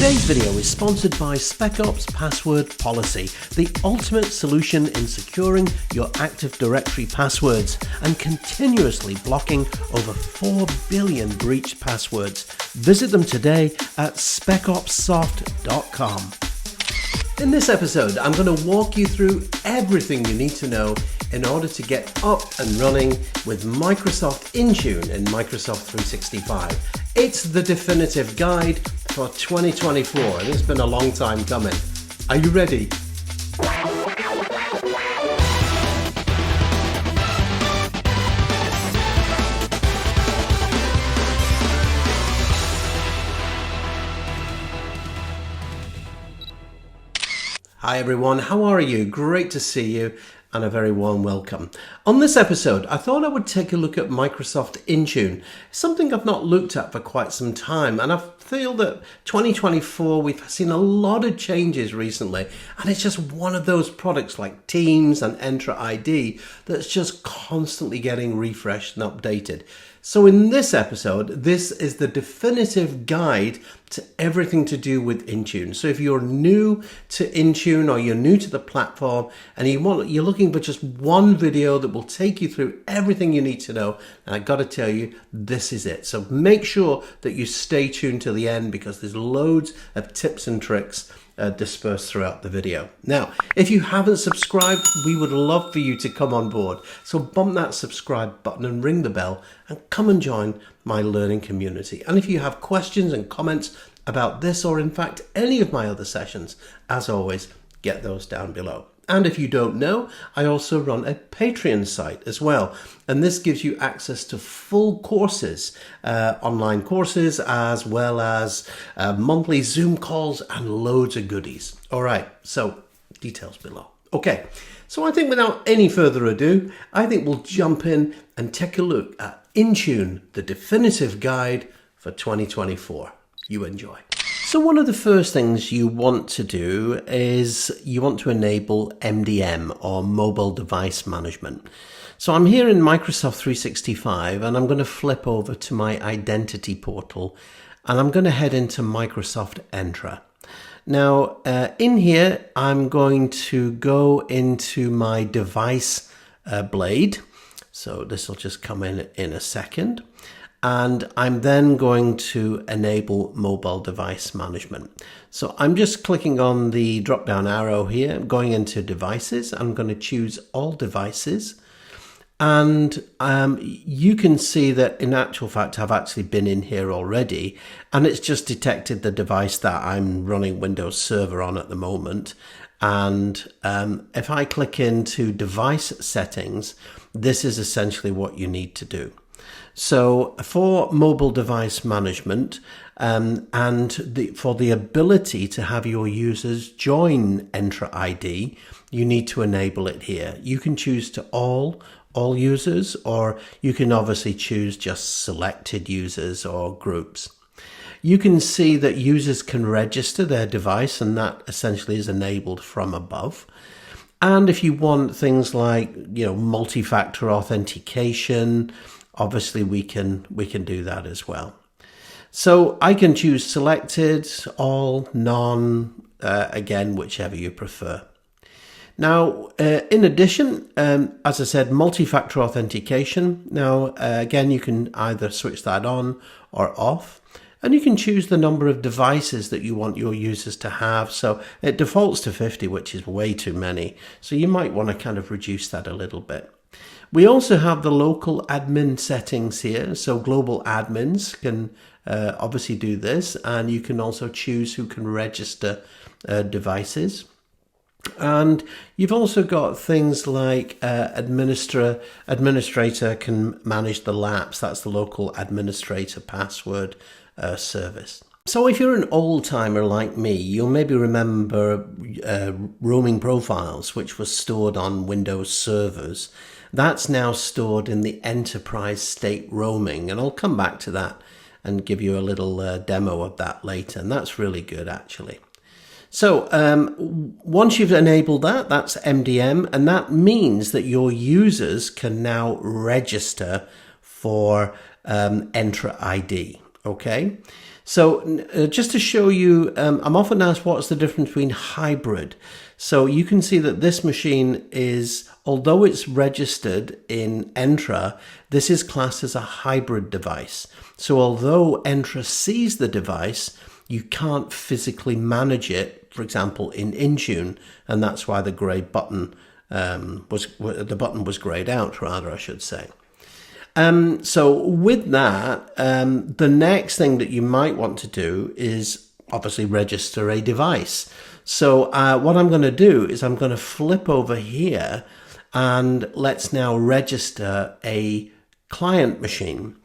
Today's video is sponsored by SpecOps Password Policy, the ultimate solution in securing your Active Directory passwords and continuously blocking over 4 billion breached passwords. Visit them today at specopssoft.com. In this episode, I'm going to walk you through everything you need to know in order to get up and running with Microsoft Intune in Microsoft 365. It's the definitive guide for 2024, and it's been a long time coming. Are you ready? Hi everyone, how are you? Great to see you and a very warm welcome. On this episode, I thought I would take a look at Microsoft Intune, something I've not looked at for quite some time, and I feel that 2024 we've seen a lot of changes recently, and it's just one of those products like Teams and Entra ID that's just constantly getting refreshed and updated. So in this episode, this is the definitive guide to everything to do with Intune. So if you're new to Intune or you're new to the platform and you're looking for just one video that will take you through everything you need to know, and I got to tell you, this is it. So make sure that you stay tuned to the end because there's loads of tips and tricks dispersed throughout the video. Now, if you haven't subscribed, we would love for you to come on board. So bump that subscribe button and ring the bell and come and join my learning community. And if you have questions and comments about this or in fact any of my other sessions, as always, get those down below. And if you don't know, I also run a Patreon site as well. And this gives you access to full courses, online courses, as well as monthly Zoom calls and loads of goodies. All right, so details below. Okay, so I think without any further ado, I think we'll jump in and take a look at Intune, the definitive guide for 2024. You enjoy. So one of the first things you want to do is you want to enable MDM or Mobile Device Management. So I'm here in Microsoft 365 and I'm going to flip over to my identity portal and I'm going to head into Microsoft Entra. Now in here I'm going to go into my device blade. So this will just come in a second. And I'm then going to enable mobile device management. So I'm just clicking on the drop down arrow here, going into devices. I'm going to choose all devices. And you can see that in actual fact, I've actually been in here already, and it's just detected the device that I'm running Windows Server on at the moment. And if I click into device settings, this is essentially what you need to do. So for mobile device management for the ability to have your users join Entra ID, you need to enable it here. You can choose to all users, or you can obviously choose just selected users or groups. You can see that users can register their device, and that essentially is enabled from above. And if you want things like, multi-factor authentication, obviously we can do that as well. So I can choose selected, all, none, again, whichever you prefer. Now, in addition, as I said, multi-factor authentication. Now, again, you can either switch that on or off. And you can choose the number of devices that you want your users to have. So it defaults to 50, which is way too many. So you might want to kind of reduce that a little bit. We also have the local admin settings here. So global admins can obviously do this. And you can also choose who can register devices. And you've also got things like administrator can manage the lapse. That's the local administrator password service. So if you're an old timer like me, you'll maybe remember roaming profiles, which was stored on Windows servers. That's now stored in the enterprise state roaming, and I'll come back to that and give you a little demo of that later, and that's really good actually. So once you've enabled that, that's MDM, and that means that your users can now register for Entra ID. Okay, So just to show you, I'm often asked what's the difference between hybrid. So you can see that this machine is, although it's registered in Entra, this is classed as a hybrid device. So although Entra sees the device, you can't physically manage it, for example, in Intune, and that's why the grey button was grayed out, rather, I should say. So with that, the next thing that you might want to do is obviously register a device. So what I'm going to do is I'm going to flip over here and let's now register a client machine.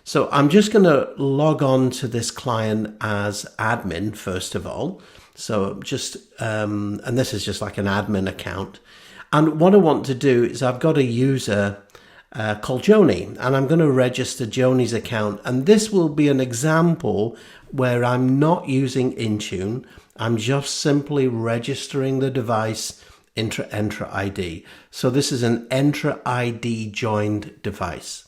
So I'm just going to log on to this client as admin first of all. So just, and this is just like an admin account. And what I want to do is I've got a user called Joni, and I'm going to register Joni's account, and this will be an example where I'm not using Intune. I'm just simply registering the device into Entra ID. So this is an Entra ID joined device.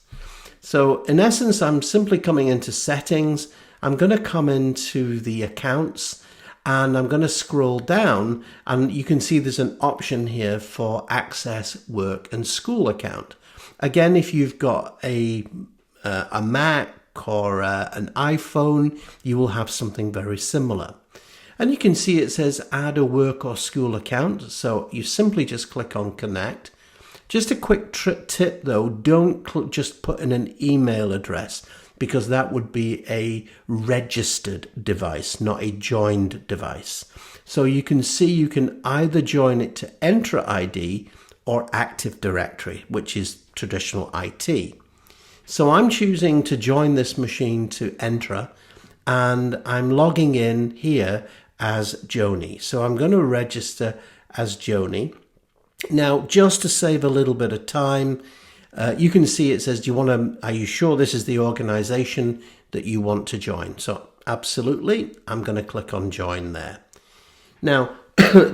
So in essence, I'm simply coming into settings. I'm going to come into the accounts and I'm going to scroll down, and you can see there's an option here for access work and school account. Again, if you've got a Mac or an iPhone, you will have something very similar. And you can see it says add a work or school account. So you simply just click on connect. Just a quick tip though, don't just put in an email address, because that would be a registered device, not a joined device. So you can see you can either join it to Entra ID or Active Directory, which is traditional IT. So I'm choosing to join this machine to Entra, and I'm logging in here as Joni. So I'm going to register as Joni. Now, just to save a little bit of time, you can see it says, are you sure this is the organization that you want to join? So absolutely, I'm going to click on join there. Now,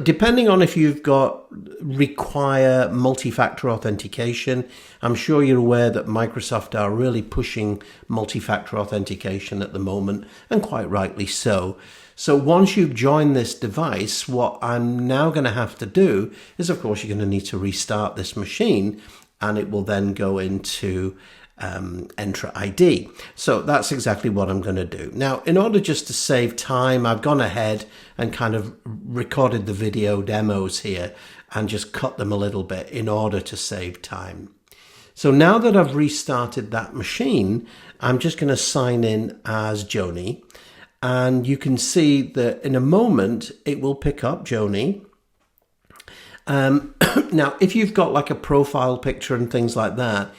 depending on if you've got require multi-factor authentication, I'm sure you're aware that Microsoft are really pushing multi-factor authentication at the moment, and quite rightly so. So once you've joined this device, what I'm now going to have to do is, of course, you're going to need to restart this machine, and it will then go into Entra ID. So that's exactly what I'm going to do. Now, in order just to save time, I've gone ahead and kind of recorded the video demos here and just cut them a little bit in order to save time. So now that I've restarted that machine, I'm just going to sign in as Joni. And you can see that in a moment, it will pick up Joni. Now, if you've got like a profile picture and things like that,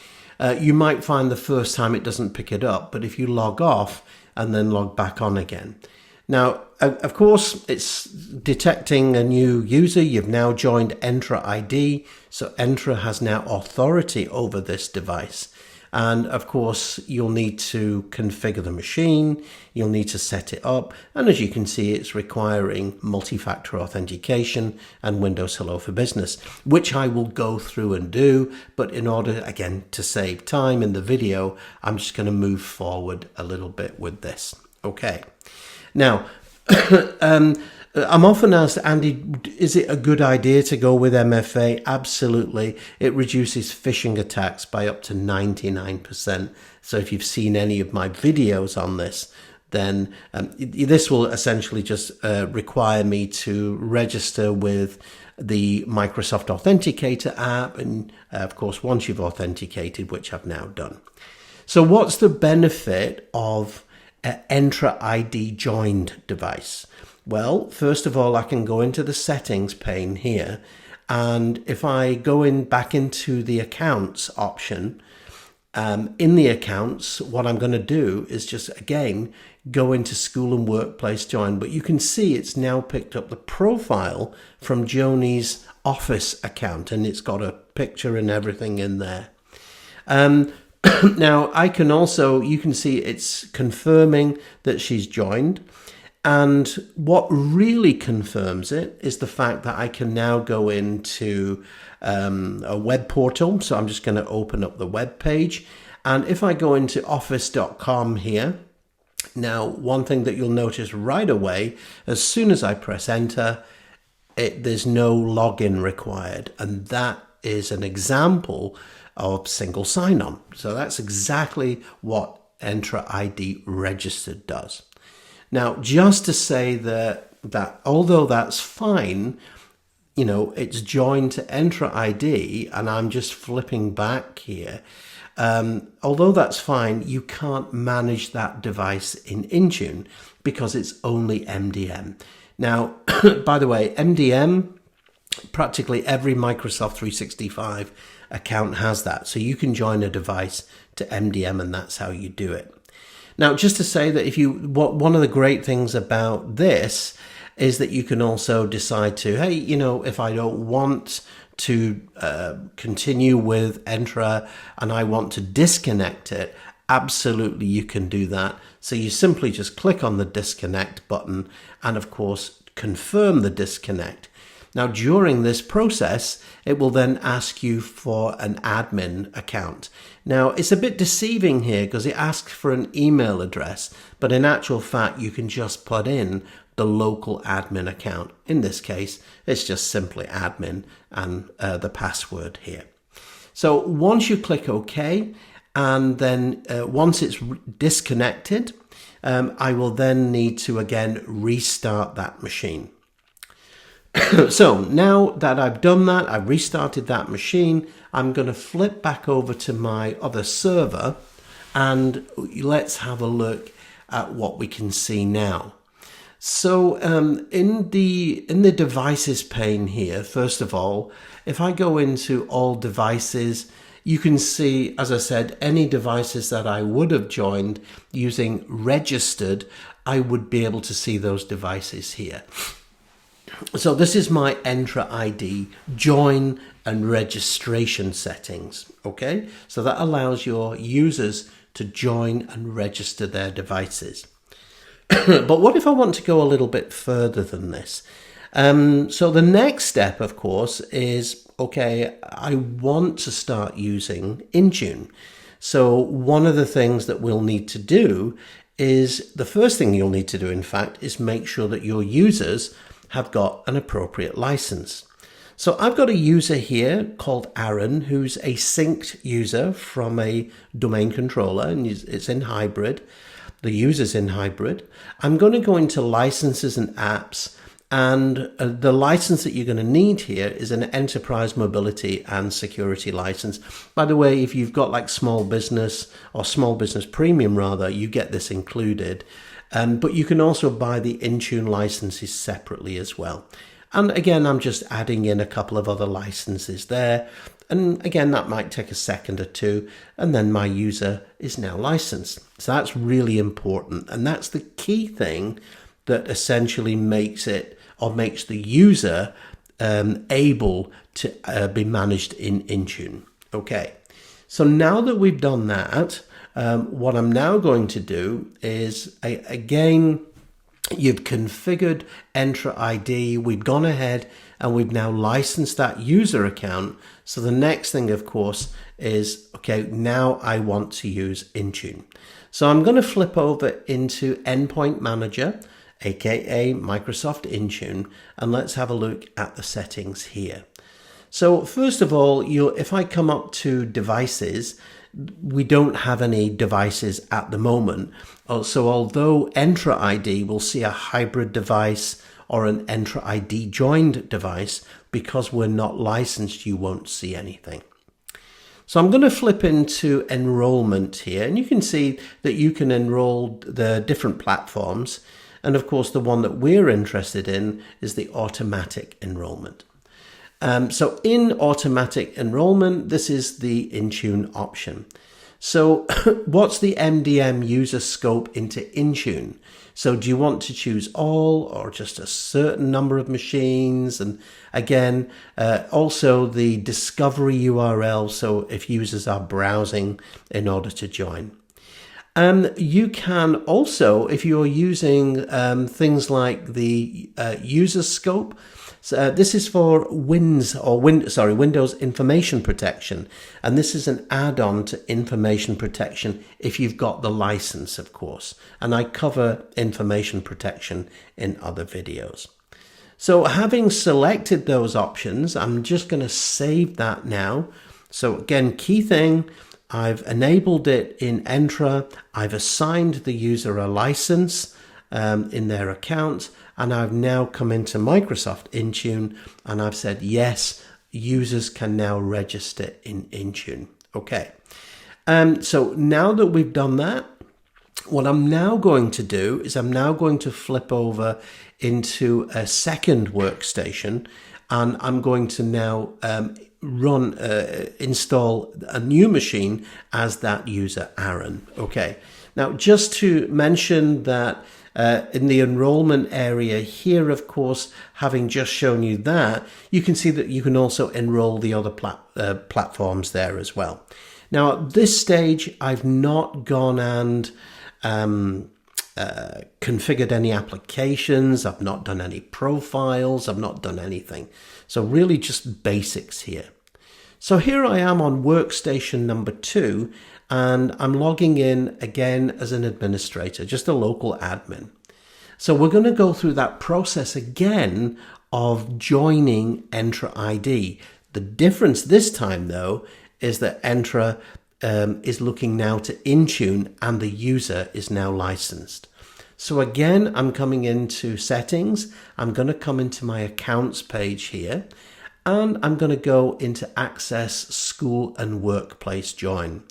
you might find the first time it doesn't pick it up, but if you log off and then log back on again. Now, of course, it's detecting a new user. You've now joined Entra ID, so Entra has now authority over this device. And of course, you'll need to configure the machine, you'll need to set it up, and as you can see, it's requiring multi-factor authentication and Windows Hello for Business, which I will go through and do, but in order, again, to save time in the video, I'm just going to move forward a little bit with this. Okay. Now, I'm often asked, Andy, is it a good idea to go with MFA? Absolutely. It reduces phishing attacks by up to 99%. So if you've seen any of my videos on this, then this will essentially just require me to register with the Microsoft Authenticator app. And of course, once you've authenticated, which I've now done. So what's the benefit of an Entra ID joined device? Well, first of all, I can go into the settings pane here, and if I go back into the accounts option, in the accounts, what I'm going to do is just, again, go into school and workplace join, but you can see it's now picked up the profile from Joni's Office account, and it's got a picture and everything in there. Now, I can also, you can see it's confirming that she's joined. And what really confirms it is the fact that I can now go into a web portal. So I'm just going to open up the web page. And if I go into office.com here, Now, one thing that you'll notice right away, as soon as I press enter, there's no login required. And that is an example of single sign-on. So that's exactly what Entra ID registered does. Now, just to say that although that's fine, it's joined to Entra ID, and I'm just flipping back here. Although that's fine, you can't manage that device in Intune because it's only MDM. Now, by the way, MDM, practically every Microsoft 365 account has that. So you can join a device to MDM, and that's how you do it. Now, just to say that one of the great things about this is that you can also decide to, hey, if I don't want to continue with Entra and I want to disconnect it, absolutely you can do that. So you simply just click on the disconnect button and of course confirm the disconnect. Now during this process, it will then ask you for an admin account. Now it's a bit deceiving here because it asks for an email address, but in actual fact you can just put in the local admin account. In this case, it's just simply admin and the password here. So once you click OK, and then once it's disconnected, I will then need to again restart that machine. So now that I've done that, I've restarted that machine, I'm going to flip back over to my other server and let's have a look at what we can see now. So in the devices pane here, first of all, if I go into all devices, you can see, as I said, any devices that I would have joined using registered, I would be able to see those devices here. So this is my Entra ID join and registration settings. Okay, so that allows your users to join and register their devices. But what if I want to go a little bit further than this? So the next step, of course, is, okay, I want to start using Intune. So one of the things that we'll need to do is, the first thing you'll need to do, in fact, is make sure that your users have got an appropriate license. So I've got a user here called Aaron, who's a synced user from a domain controller, and it's in hybrid. The user's in hybrid. I'm going to go into licenses and apps, and the license that you're going to need here is an enterprise mobility and security license. By the way, if you've got like small business or small business premium rather, you get this included. But you can also buy the Intune licenses separately as well. And again, I'm just adding in a couple of other licenses there. And again, that might take a second or two, and then my user is now licensed. So that's really important. And that's the key thing that essentially makes it, or makes the user able to be managed in Intune. Okay, so now that we've done that, what I'm now going to do is, again, you've configured Entra ID, we've gone ahead and we've now licensed that user account. So the next thing, of course, is, okay, now I want to use Intune. So I'm going to flip over into Endpoint Manager, aka Microsoft Intune, and let's have a look at the settings here. So first of all, if I come up to devices, we don't have any devices at the moment. So although Entra ID will see a hybrid device or an Entra ID joined device, because we're not licensed, you won't see anything. So I'm going to flip into enrollment here, and you can see that you can enroll the different platforms. And of course, the one that we're interested in is the automatic enrollment. So in automatic enrollment, this is the Intune option. So what's the MDM user scope into Intune? So do you want to choose all or just a certain number of machines? And again, also the discovery URL. So if users are browsing in order to join. You can also, if you're using things like the user scope, So, this is for Windows Information Protection, and this is an add-on to Information Protection if you've got the license, of course. And I cover Information Protection in other videos. So having selected those options, I'm just going to save that now. So again, key thing, I've enabled it in Entra. I've assigned the user a license in their account, and I've now come into Microsoft Intune and I've said, yes, users can now register in Intune. Okay. So now that we've done that, what I'm now going to do is I'm now going to flip over into a second workstation, and I'm going to now install a new machine as that user, Aaron. Okay. Now, just to mention that in the enrollment area here, of course, having just shown you that, you can see that you can also enroll the other platforms there as well. Now, at this stage, I've not gone and configured any applications. I've not done any profiles. I've not done anything. So really just basics here. So here I am on workstation number 2, and I'm logging in again as an administrator, just a local admin. So we're going to go through that process again of joining Entra ID. The difference this time, though, is that Entra is looking now to Intune and the user is now licensed. So again, I'm coming into settings. I'm going to come into my accounts page here, and I'm going to go into access school and workplace join.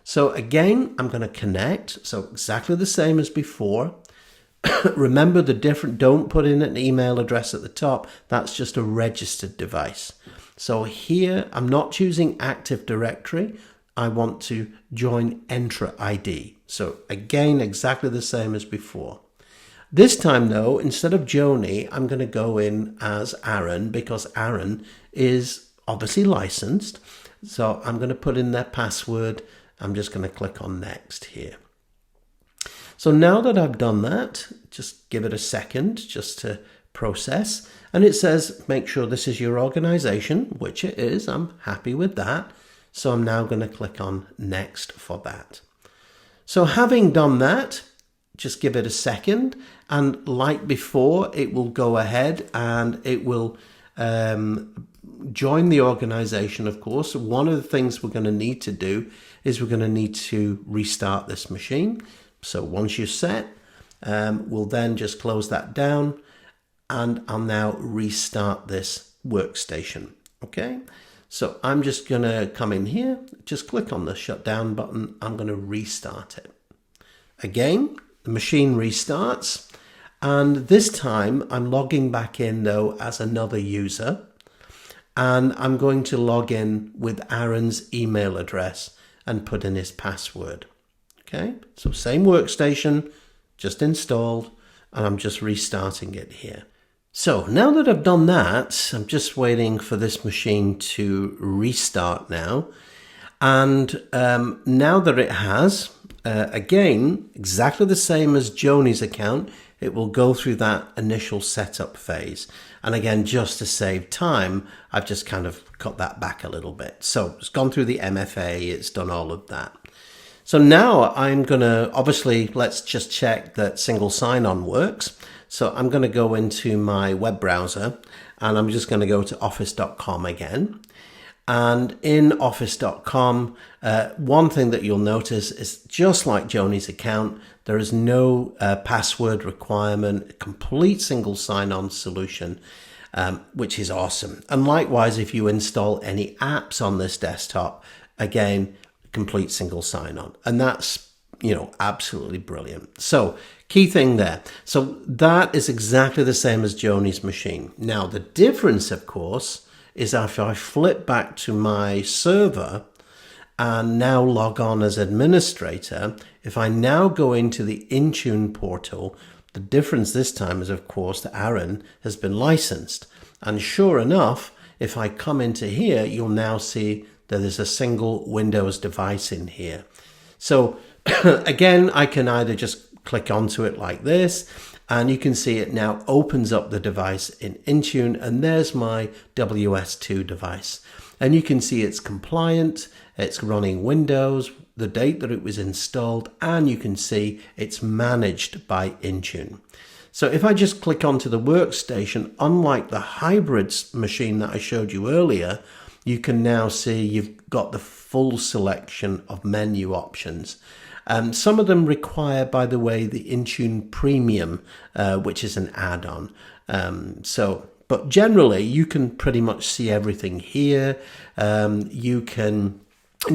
So again, I'm going to connect. So exactly the same as before. Remember don't put in an email address at the top. That's just a registered device. So here I'm not choosing Active Directory. I want to join Entra ID. So again, exactly the same as before. This time though, instead of Joni, I'm going to go in as Aaron, because Aaron is obviously licensed. So I'm going to put in their password. I'm just going to click on next here. So now that I've done that, just give it a second just to process. And it says, make sure this is your organization, which it is. I'm happy with that. So I'm now going to click on next for that. So having done that, just give it a second. And like before, it will go ahead and it will join the organization, of course. One of the things we're going to need to do is we're going to need to restart this machine. So once you're set, we'll then just close that down, and I'll now restart this workstation. Okay, so I'm just going to come in here, just click on the shutdown button. I'm going to restart it. Again, the machine restarts, and this time I'm logging back in though as another user, and I'm going to log in with Aaron's email address and put in his password. Okay, so same workstation, just installed, and I'm just restarting it here. So now that I've done that, I'm just waiting for this machine to restart now. And now that it has, again, exactly the same as Joni's account, it will go through that initial setup phase. And again, just to save time, I've just kind of cut that back a little bit. So it's gone through the MFA, it's done all of that. So now I'm going to, obviously, let's just check that single sign-on works. So I'm going to go into my web browser, and I'm just going to go to office.com again. And in office.com, one thing that you'll notice is just like Joni's account, there is no password requirement, a complete single sign-on solution, which is awesome. And likewise, if you install any apps on this desktop, again, complete single sign-on, and that's, you know, absolutely brilliant. So key thing there. So that is exactly the same as Joni's machine. Now the difference, of course, is if I flip back to my server and now log on as administrator, if I now go into the Intune portal, the difference this time is, of course, that Aaron has been licensed. And sure enough, if I come into here, you'll now see that there's a single Windows device in here. So again, I can either just click onto it like this, And you can see it now opens up the device in Intune, and there's my WS2 device. And you can see it's compliant, it's running Windows, the date that it was installed, and you can see it's managed by Intune. So if I just click onto the workstation, unlike the hybrid machine that I showed you earlier, you can now see you've got the full selection of menu options. Some of them require, by the way, the Intune Premium, which is an add-on. But generally, you can pretty much see everything here. You can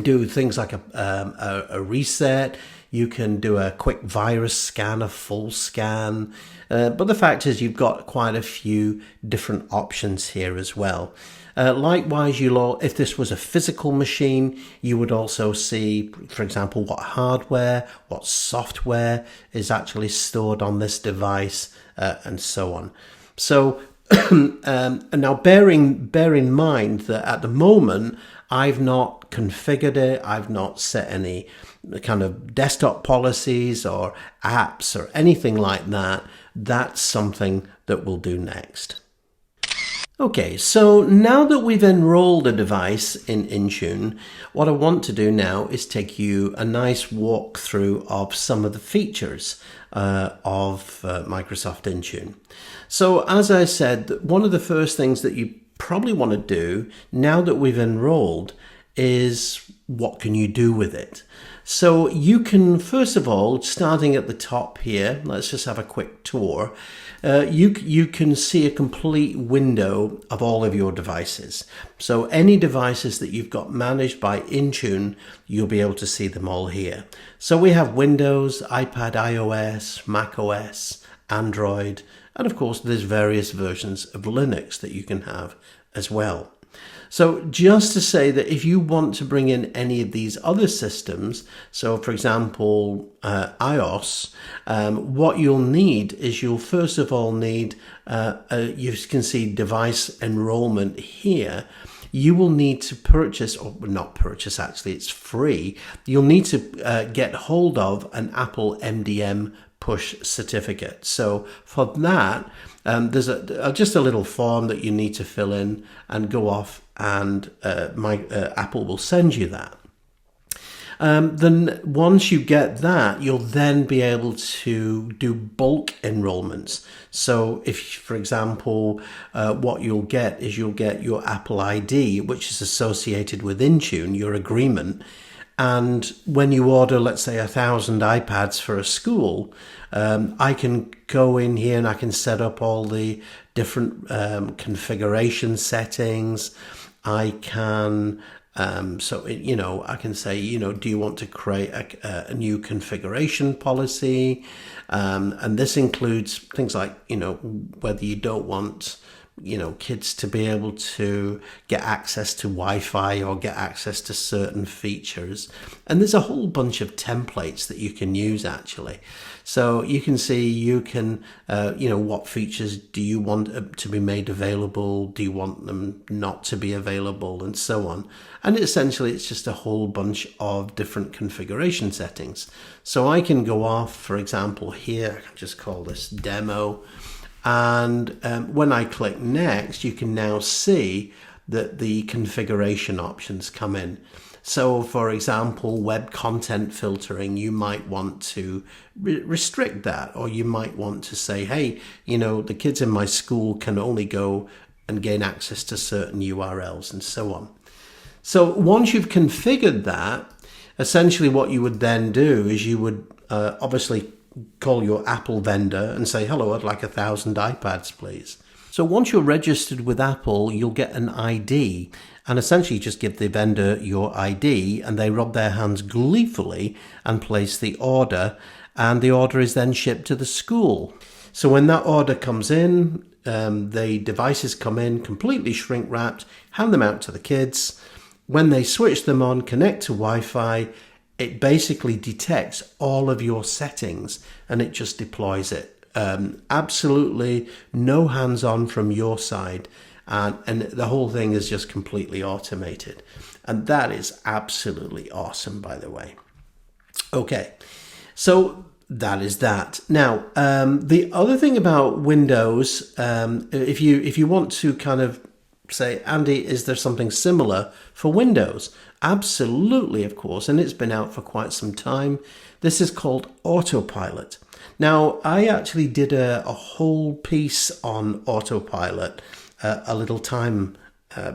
do things like a reset. You can do a quick virus scan, a full scan. But the fact is, you've got quite a few different options here as well. Likewise, if this was a physical machine, you would also see, for example, what hardware, what software is actually stored on this device, and so on. So, and now bear in mind that at the moment, I've not configured it, I've not set any kind of desktop policies or apps or anything like that. That's something that we'll do next. Okay, so now that we've enrolled a device in Intune, what I want to do now is take you a nice walkthrough of some of the features of Microsoft Intune. So as I said, one of the first things that you probably want to do now that we've enrolled is what can you do with it? So you can, first of all, starting at the top here, let's just have a quick tour. You can see a complete window of all of your devices. So any devices that you've got managed by Intune, you'll be able to see them all here. So we have Windows, iPad, iOS, Mac OS, Android, and of course there's various versions of Linux that you can have as well. So just to say that if you want to bring in any of these other systems, so for example, iOS, what you'll need is you'll first of all need, you can see device enrollment here. You will need to purchase, or not purchase actually, it's free. You'll need to get hold of an Apple MDM push certificate. So for that, there's just a little form that you need to fill in and go off, and Apple will send you that. Then once you get that, you'll then be able to do bulk enrollments. So if, for example, what you'll get is you'll get your Apple ID, which is associated with Intune, your agreement. And when you order, let's say, 1,000 iPads for a school, I can go in here and I can set up all the different configuration settings. I can, I can say, do you want to create a new configuration policy? And this includes things like, whether you don't want, kids to be able to get access to Wi-Fi or get access to certain features. And there's a whole bunch of templates that you can use actually. So you can see, you can, what features do you want to be made available? Do you want them not to be available, and so on? And essentially, it's just a whole bunch of different configuration settings. So I can go off, for example, here, I can just call this demo. And when I click next, you can now see that the configuration options come in. So for example, web content filtering, you might want to restrict that, or you might want to say, hey, the kids in my school can only go and gain access to certain URLs, and so on. So once you've configured that, essentially what you would then do is you would obviously call your Apple vendor and say, hello, I'd like 1,000 iPads, please. So once you're registered with Apple, you'll get an ID, and essentially just give the vendor your ID, and they rub their hands gleefully and place the order, and the order is then shipped to the school. So when that order comes in, the devices come in completely shrink wrapped, hand them out to the kids. When they switch them on, connect to Wi-Fi, it basically detects all of your settings and it just deploys it. Absolutely no hands-on from your side, and the whole thing is just completely automated. And that is absolutely awesome, by the way. Okay, so that is that. Now, the other thing about Windows, if you want to kind of say, Andy, is there something similar for Windows? Absolutely, of course, and it's been out for quite some time. This is called Autopilot. Now, I actually did a whole piece on Autopilot a little time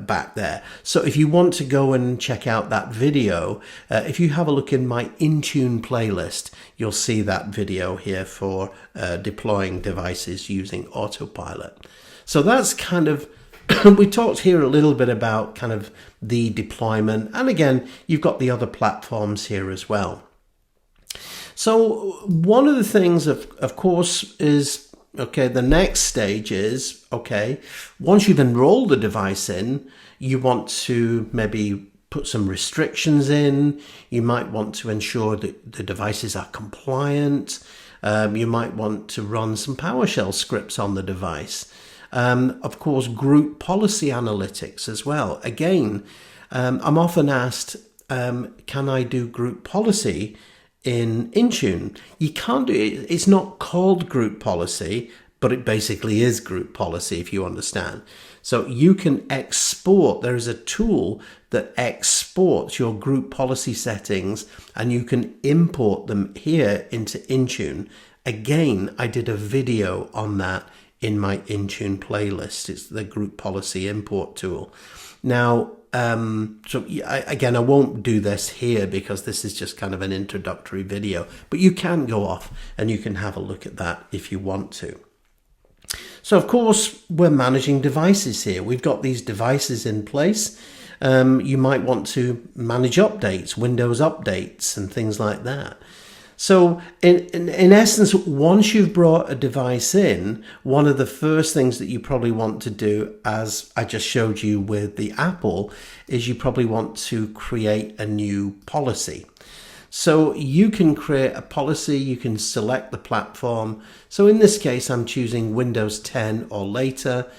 back there. So if you want to go and check out that video, if you have a look in my Intune playlist, you'll see that video here for deploying devices using Autopilot. So that's kind of, we talked here a little bit about kind of the deployment. And again, you've got the other platforms here as well. So one of the things, of course, is, okay, the next stage is, okay, once you've enrolled the device in, you want to maybe put some restrictions in. You might want to ensure that the devices are compliant. You might want to run some PowerShell scripts on the device. Of course, group policy analytics as well. Again, I'm often asked, can I do group policy in Intune? You can't do it. It's not called group policy, but it basically is group policy, if you understand. So you can export. There is a tool that exports your group policy settings, and you can import them here into Intune. Again, I did a video on that in my Intune playlist. It's the group policy import tool. Now, again, I won't do this here because this is just kind of an introductory video, but you can go off and you can have a look at that if you want to. So of course, we're managing devices here. We've got these devices in place. You might want to manage updates, Windows updates and things like that. So in essence, once you've brought a device in, one of the first things that you probably want to do, as I just showed you with the Apple, is you probably want to create a new policy. So you can create a policy, you can select the platform. So in this case, I'm choosing Windows 10 or later.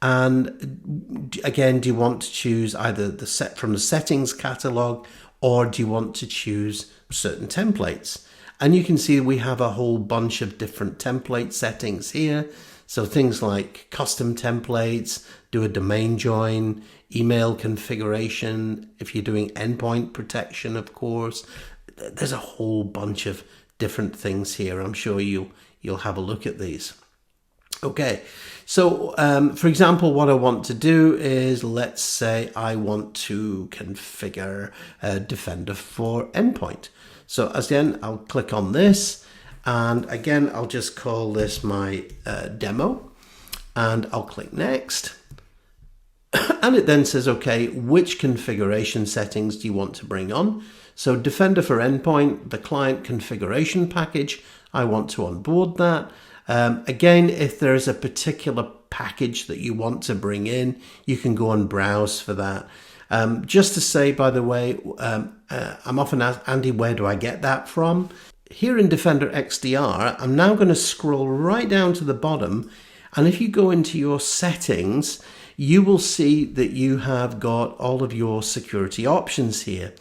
And again, do you want to choose either from the settings catalog, or do you want to choose certain templates? And you can see we have a whole bunch of different template settings here. So things like custom templates, do a domain join, email configuration, if you're doing endpoint protection, of course. There's a whole bunch of different things here. I'm sure you'll have a look at these. Okay, so for example, what I want to do is, let's say I want to configure Defender for Endpoint. So again, I'll click on this, and again, I'll just call this my demo, and I'll click next. And it then says, okay, which configuration settings do you want to bring on? So Defender for Endpoint, the client configuration package, I want to onboard that. Again, if there is a particular package that you want to bring in, you can go and browse for that. Just to say, by the way, I'm often asked, Andy, where do I get that from? Here in Defender XDR, I'm now going to scroll right down to the bottom. And if you go into your settings, you will see that you have got all of your security options here.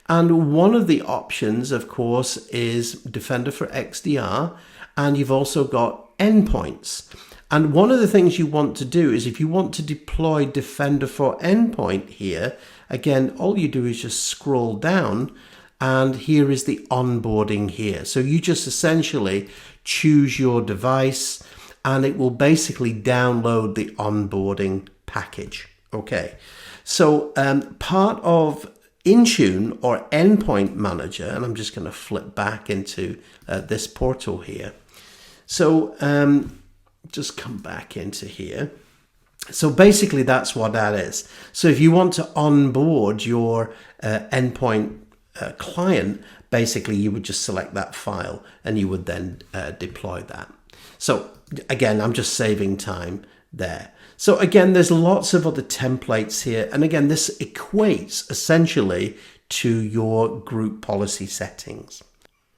And one of the options, of course, is Defender for XDR. And you've also got endpoints. And one of the things you want to do is, if you want to deploy Defender for Endpoint here, again, all you do is just scroll down, and here is the onboarding here. So you just essentially choose your device, and it will basically download the onboarding package. Okay, so part of Intune or Endpoint Manager, and I'm just going to flip back into this portal here. So just come back into here. So basically that's what that is. So if you want to onboard your endpoint client, basically you would just select that file and you would then deploy that. So again, I'm just saving time there. So again, there's lots of other templates here. And again, this equates essentially to your group policy settings.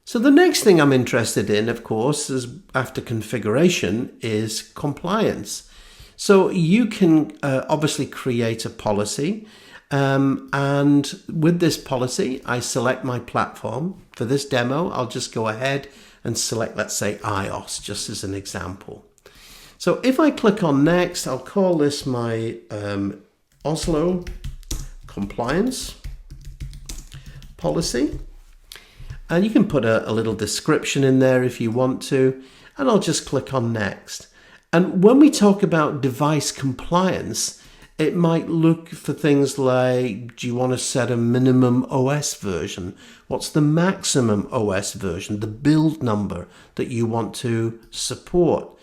So the next thing I'm interested in, of course, is after configuration, is compliance. So you can obviously create a policy. And with this policy, I select my platform. For this demo, I'll just go ahead and select, let's say, iOS, just as an example. So if I click on next, I'll call this my Oslo compliance policy. And you can put a little description in there if you want to, and I'll just click on next. And when we talk about device compliance, it might look for things like, do you want to set a minimum OS version? What's the maximum OS version, the build number that you want to support?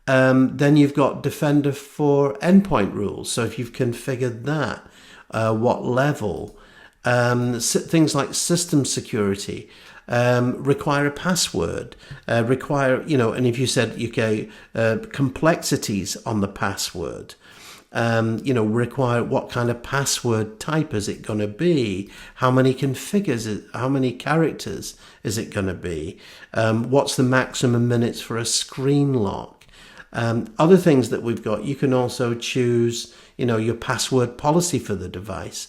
Then you've got Defender for endpoint rules. So if you've configured that, what level? Things like system security, require a password, require, and if you said, okay, complexities on the password, require what kind of password type is it going to be? How many how many characters is it going to be? What's the maximum minutes for a screen lock? Other things that we've got, you can also choose, your password policy for the device.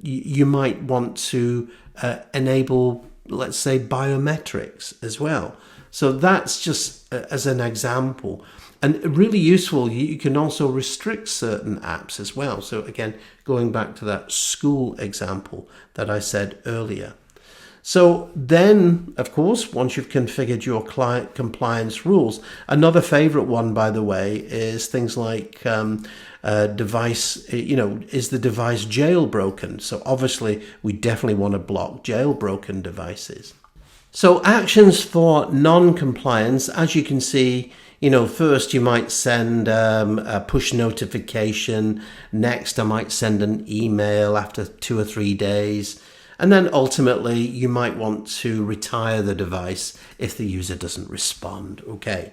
You might want to enable, let's say, biometrics as well. So that's just as an example. And really useful, you can also restrict certain apps as well. So again, going back to that school example that I said earlier. So then, of course, once you've configured your client compliance rules, another favorite one, by the way, is things like device, is the device jailbroken? So obviously, we definitely want to block jailbroken devices. So actions for non-compliance, as you can see, first you might send a push notification. Next, I might send an email after 2 or 3 days. And then ultimately, you might want to retire the device if the user doesn't respond. Okay.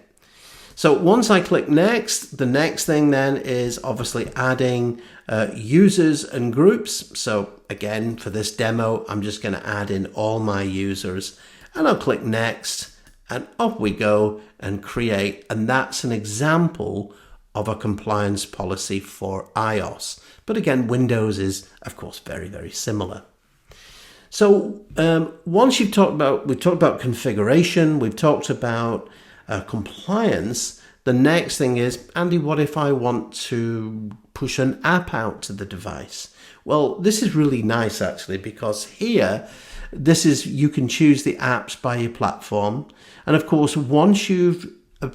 So once I click next, the next thing then is obviously adding users and groups. So again, for this demo, I'm just going to add in all my users, and I'll click next, and off we go and create. And that's an example of a compliance policy for iOS. But again, Windows is, of course, very, very similar. So once we've talked about configuration, we've talked about compliance. The next thing is, Andy, what if I want to push an app out to the device? Well, this is really nice actually, because here, you can choose the apps by your platform. And of course, once you've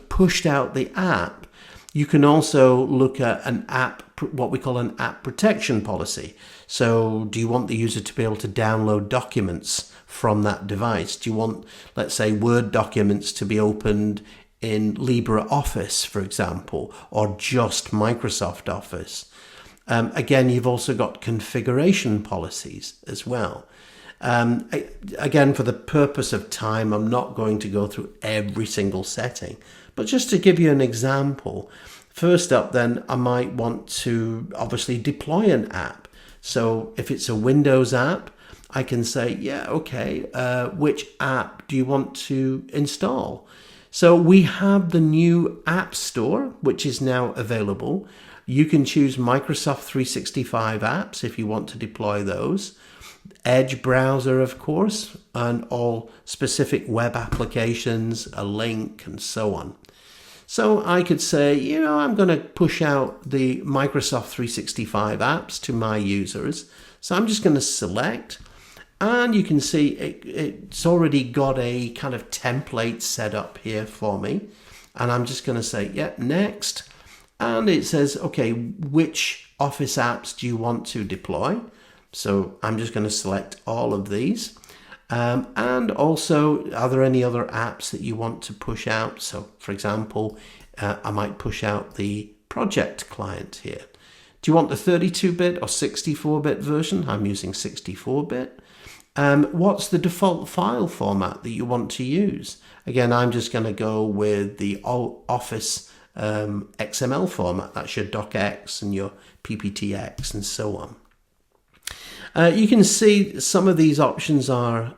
pushed out the app, you can also look at an app, what we call an app protection policy. So do you want the user to be able to download documents from that device? Do you want, let's say, Word documents to be opened in LibreOffice, for example, or just Microsoft Office? Again, you've also got configuration policies as well. Again, for the purpose of time, I'm not going to go through every single setting, but just to give you an example, first up then, I might want to obviously deploy an app. So if it's a Windows app, I can say, yeah, okay, which app do you want to install? So we have the new App Store, which is now available. You can choose Microsoft 365 apps if you want to deploy those. Edge browser, of course, and all specific web applications, a link, and so on. So I could say, I'm going to push out the Microsoft 365 apps to my users. So I'm just going to select, and you can see it's already got a kind of template set up here for me. And I'm just going to say, next. And it says, okay, which Office apps do you want to deploy? So I'm just going to select all of these. And also, are there any other apps that you want to push out? So, for example, I might push out the project client here. Do you want the 32-bit or 64-bit version? I'm using 64-bit. What's the default file format that you want to use? Again, I'm just going to go with the Office XML format. That's your docx and your PPTX and so on. You can see some of these options are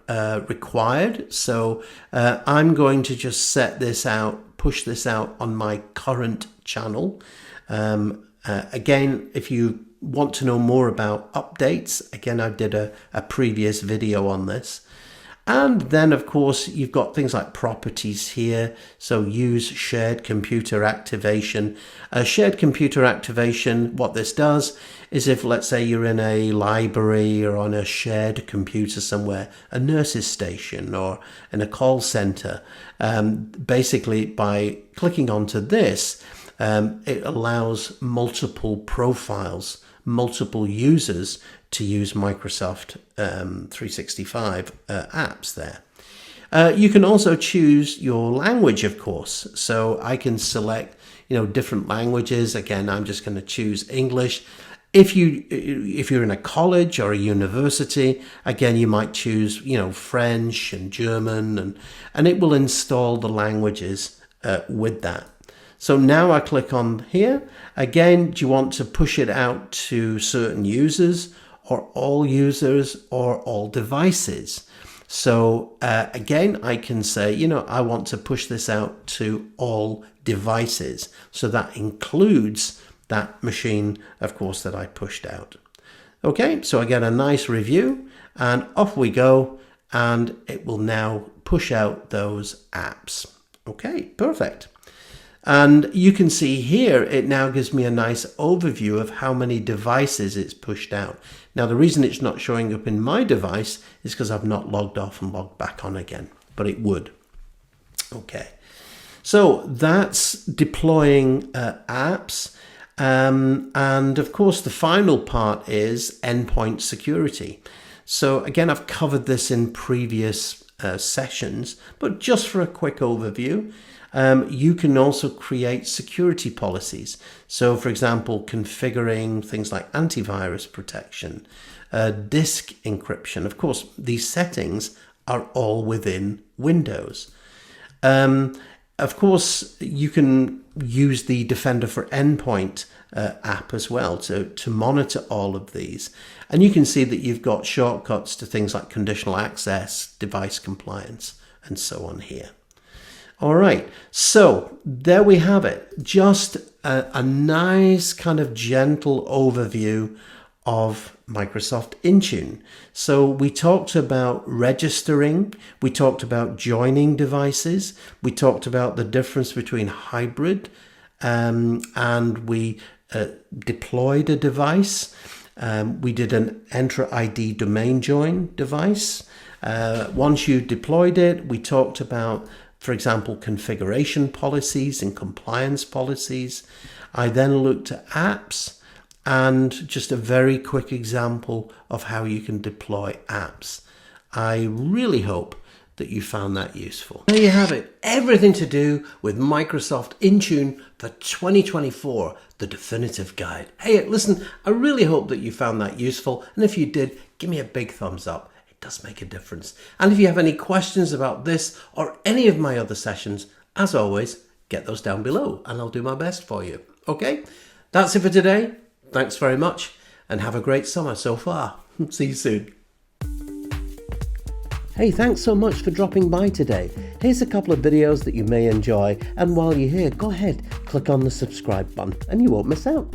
required. So I'm going to just set this out, push this out on my current channel. Again, if you want to know more about updates, again, I did a previous video on this. And then of course you've got things like properties here. So use shared computer activation. Shared computer activation, what this does is if, let's say, you're in a library or on a shared computer somewhere, a nurse's station or in a call center, basically by clicking onto this, it allows multiple profiles, multiple users to use Microsoft 365 apps there. You can also choose your language, of course. So I can select, different languages. Again, I'm just going to choose English. If you're in a college or a university, again, you might choose, French and German, and it will install the languages with that. So now I click on here. Again, do you want to push it out to certain users or all devices? So again, I can say, I want to push this out to all devices. So that includes that machine, of course, that I pushed out. Okay, so I get a nice review and off we go, and it will now push out those apps. Okay, perfect. And you can see here, it now gives me a nice overview of how many devices it's pushed out. Now, the reason it's not showing up in my device is because I've not logged off and logged back on again, but it would. Okay, so that's deploying apps. And of course, the final part is endpoint security. So again, I've covered this in previous sessions, but just for a quick overview, you can also create security policies. So for example, configuring things like antivirus protection, disk encryption. Of course, these settings are all within Windows. Of course, you can use the Defender for Endpoint app as well to monitor all of these. And you can see that you've got shortcuts to things like conditional access, device compliance, and so on here. All right, so there we have it. Just a nice kind of gentle overview of Microsoft Intune. So we talked about registering, we talked about joining devices, we talked about the difference between hybrid, and we deployed a device. We did an Entra ID domain join device. Once you deployed it, we talked about, for example, configuration policies and compliance policies. I then looked at apps and just a very quick example of how you can deploy apps. I really hope that you found that useful. There you have it. Everything to do with Microsoft Intune for 2024, the definitive guide. Hey, listen, I really hope that you found that useful. And if you did, give me a big thumbs up. It does make a difference. And if you have any questions about this or any of my other sessions, as always, get those down below and I'll do my best for you. Okay, that's it for today. Thanks very much and have a great summer so far. See you soon. Hey, thanks so much for dropping by today. Here's a couple of videos that you may enjoy, and while you're here, go ahead, click on the subscribe button and you won't miss out.